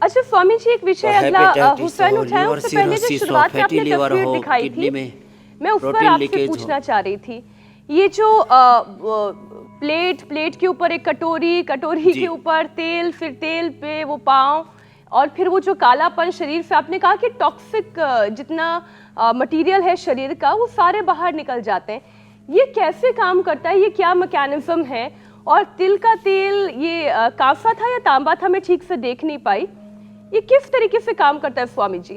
अच्छा स्वामी जी, एक विषय अगला हुसैन उठाया, उससे पहले जो शुरुआत में आपने तस्वीर हो, दिखाई किडनी थी, में मैं उस पर प्रोटीन आपसे लीकेज पूछना हो। चाह रही थी। ये जो प्लेट के ऊपर एक कटोरी, कटोरी के ऊपर तेल, फिर तेल पे वो पाँव, और फिर वो जो कालापन शरीर से, आपने कहा कि टॉक्सिक जितना मटेरियल है शरीर का वो सारे बाहर निकल जाते हैं। ये कैसे काम करता है, ये क्या मैकेनिज्म है? और तिल का तेल ये कांसा था या तांबा था, मैं ठीक से देख नहीं पाई। ये किस तरीके से काम करता है स्वामी जी?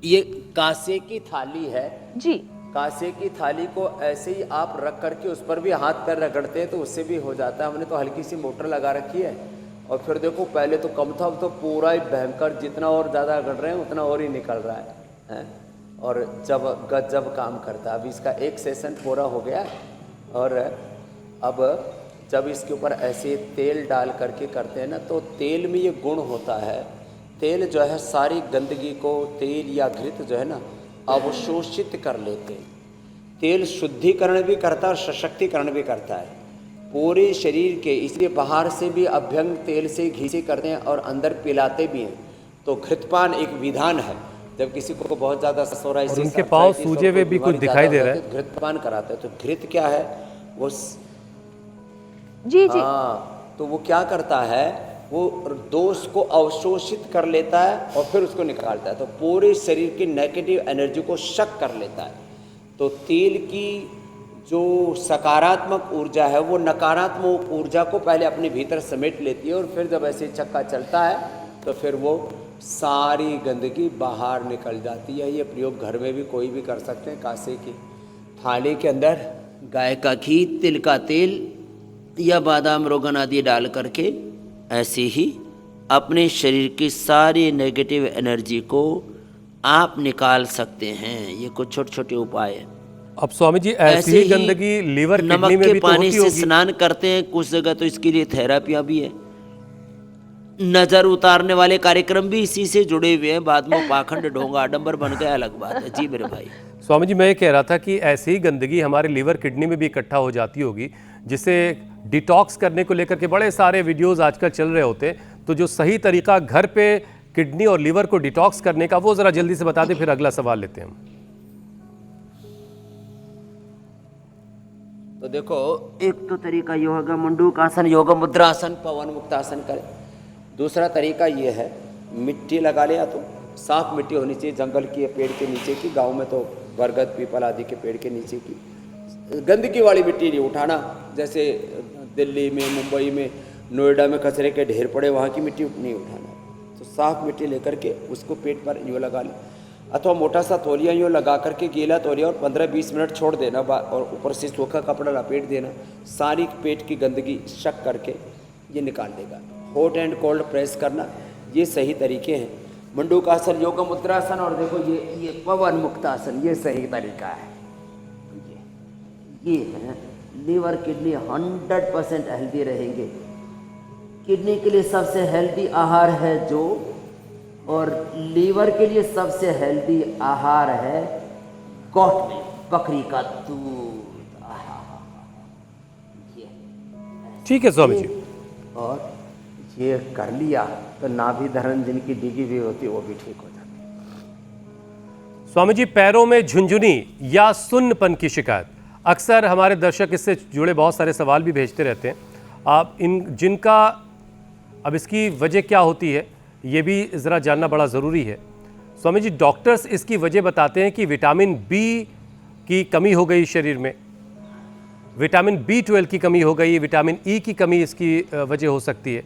ये कांसे की थाली है जी। कांसे की थाली को ऐसे ही आप रख करके उस पर भी हाथ पैर रगड़ते हैं तो उससे भी हो जाता है। हमने तो हल्की सी मोटर लगा रखी है, और फिर देखो पहले तो कम था, अब तो पूरा ही भयंकर, जितना और ज़्यादा रगड़ रहे हैं उतना और ही निकल रहा है? और जब गजब काम करता है। अब इसका एक सेशन पूरा हो गया, और अब जब इसके ऊपर ऐसे तेल डाल करके करते हैं ना, तो तेल में ये गुण होता है, तेल जो है सारी गंदगी को, तेल या घृत जो है ना, अवशोषित कर लेते हैं। तेल शुद्धिकरण भी करता है और सशक्तिकरण भी करता है पूरे शरीर के। इसलिए बाहर से भी अभ्यंग तेल से, घी से करते हैं और अंदर पिलाते भी हैं। तो घृतपान एक विधान है। जब किसी को बहुत ज़्यादा सोराइसिस, उनके पाँव सूजे हुए भी कुछ दिखाई दे रहा है, घृतपान कराते हैं। तो घृत क्या है वो? जी जी। हाँ, तो वो क्या करता है, वो दोष को अवशोषित कर लेता है और फिर उसको निकालता है, तो पूरे शरीर की नेगेटिव एनर्जी को शक कर लेता है। तो तेल की जो सकारात्मक ऊर्जा है वो नकारात्मक ऊर्जा को पहले अपने भीतर समेट लेती है, और फिर जब ऐसे चक्का चलता है तो फिर वो सारी गंदगी बाहर निकल जाती है। ये प्रयोग घर में भी कोई भी कर सकते हैं। कांसे की थाली के अंदर गाय का घी, तिल का तेल या बादाम, रोगन आदि डाल करके ऐसे ही अपने शरीर की सारी नेगेटिव एनर्जी को आप निकाल सकते हैं। ये कुछ छोटे छोटे उपाय हैं। अब स्वामी जी ऐसी ही गंदगी लीवर, किडनी में भी तो पानी होती से होगी। स्नान करते हैं कुछ जगह, तो इसके लिए थेरेपियां भी है। नजर उतारने वाले कार्यक्रम भी इसी से जुड़े हुए हैं। बाद में पाखंड, ढोंगा, आडंबर बन गया, अलग बात है। जी मेरे भाई। स्वामी जी, मैं ये कह रहा था कि ऐसी ही गंदगी हमारे लीवर, किडनी में भी इकट्ठा हो जाती होगी, जिसे डिटॉक्स करने को लेकर के बड़े सारे वीडियोस आजकल चल रहे होते हैं। तो जो सही तरीका घर पे किडनी और लीवर को डिटॉक्स करने का, वो जरा जल्दी से बता दें, फिर अगला सवाल लेते हैं हम। तो देखो, एक तो तरीका योगा मंडूकासन, योगा मुद्रासन, पवन मुक्तासन करें। दूसरा तरीका ये है, मिट्टी लगा लिया, तो साफ मिट्टी होनी चाहिए, जंगल की, पेड़ के नीचे की। गांव में तो बरगद, पीपल आदि के पेड़ के नीचे की। गंदगी वाली मिट्टी नहीं उठाना। जैसे दिल्ली में, मुंबई में, नोएडा में कचरे के ढेर पड़े, वहाँ की मिट्टी नहीं उठाना। तो साफ मिट्टी लेकर के उसको पेट पर यूँ लगा लें, अथवा मोटा सा तौलिया यूँ लगा करके, गीला तौलिया, और 15-20 मिनट छोड़ देना, और ऊपर से सूखा कपड़ा लपेट देना। सारी पेट की गंदगी शक करके ये निकाल देगा। हॉट एंड कोल्ड प्रेस करना, ये सही तरीके हैं। मंडूकासन, योग मुद्रासन, और देखो ये पवन मुक्तासन, ये सही तरीका है। ये है, लीवर किडनी 100% हेल्दी रहेंगे। किडनी के लिए सबसे हेल्दी आहार है जो, और लीवर के लिए सबसे हेल्दी आहार है गोट में बकरी का दूध। ठीक है स्वामी जी। और ये कर लिया तो नाभि धरण जिनकी डिगी हुई होती है वो भी ठीक हो जाती है। स्वामी जी, पैरों में झुंझुनी या सुन्नपन की शिकायत, अक्सर हमारे दर्शक इससे जुड़े बहुत सारे सवाल भी भेजते रहते हैं। आप जिनका, अब इसकी वजह क्या होती है ये भी ज़रा जानना बड़ा ज़रूरी है। स्वामी जी, डॉक्टर्स इसकी वजह बताते हैं कि विटामिन बी की कमी हो गई शरीर में, विटामिन B12 की कमी हो गई, विटामिन ई की कमी इसकी वजह हो सकती है।